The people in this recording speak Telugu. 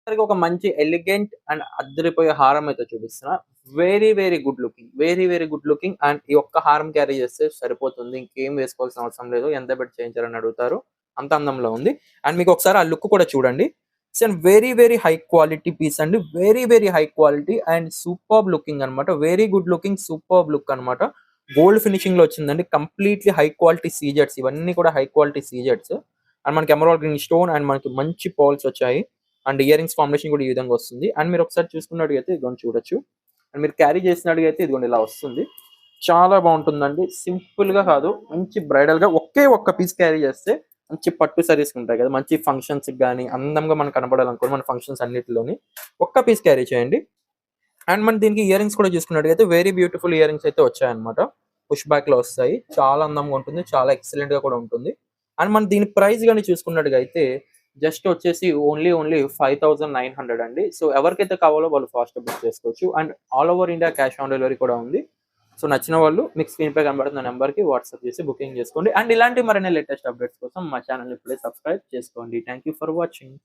ఒక మంచి ఎలిగెంట్ అండ్ అద్దరిపోయే హారం అయితే చూపిస్తున్నా. Very, very good looking. Very, very good looking. And ఈ ఒక్క హారం క్యారీ చేస్తే సరిపోతుంది. ఇంకేం వేసుకోవాల్సిన అవసరం లేదు. ఎంత పెట్టి చేయించారని అడుగుతారు. అంత అందంలో ఉంది. అండ్ మీకు ఒకసారి ఆ లుక్ కూడా చూడండి. It's and very, very high quality piece అండి. Very, very high quality and superb looking అనమాట. Very good looking, superb look అనమాట. గోల్డ్ ఫినిషింగ్ లో వచ్చిందండి. కంప్లీట్లీ హై క్వాలిటీ సీజెట్స్. ఇవన్నీ కూడా హై క్వాలిటీ సీజెట్స్. అండ్ మనకి ఎమరాల్డ్ గ్రీన్ స్టోన్ అండ్ మనకి మంచి పర్ల్స్ వచ్చాయి. అండ్ ఇయర్ రింగ్స్ కాంబినేషన్ కూడా ఈ విధంగా వస్తుంది. అండ్ మీరు ఒకసారి చూసుకున్నట్టుగైతే ఇదిగోండి చూడొచ్చు. అండ్ మీరు క్యారీ చేసినట్టుగైతే ఇదిగోండి ఇలా వస్తుంది. చాలా బాగుంటుందండి. సింపుల్ గా కాదు, మంచి బ్రైడల్ గా ఒకే ఒక్క పీస్ క్యారీ చేస్తే మంచి పట్టు సారీస్ ఉంటాయి కదా, మంచి ఫంక్షన్స్ కానీ అందంగా మనకు కనపడాలనుకో మన ఫంక్షన్స్ అన్నిటిలోని ఒక్క పీస్ క్యారీ చేయండి. అండ్ మన దీనికి ఇయర్ రింగ్స్ కూడా చూసుకున్నట్టుగైతే వెరీ బ్యూటిఫుల్ ఇయర్ రింగ్స్ అయితే వచ్చాయన్నమాట. పుష్ బ్యాక్ లో వస్తాయి. చాలా అందంగా ఉంటుంది. చాలా ఎక్సలెంట్ గా కూడా ఉంటుంది. అండ్ మన దీని ప్రైస్ కానీ చూసుకున్నట్టుగా అయితే జస్ట్ వచ్చేసి ఓన్లీ 5,900 అండి. సో ఎవరికైతే కావాలో వాళ్ళు ఫాస్ట్ బుక్ చేసుకోవచ్చు. And all over India cash on delivery కూడా ఉంది. సో నచ్చిన వాళ్ళు మీకు స్క్రీన్ పై కనబడుతున్న నెంబర్కి వాట్సాప్ చేసి బుకింగ్ చేసుకోండి. అండ్ ఇలాంటి మరిన్ని లేటెస్ట్ అప్డేట్స్ కోసం మా ఛానల్ ఇప్పుడే సబ్స్క్రైబ్ చేసుకోండి. Thank you for watching.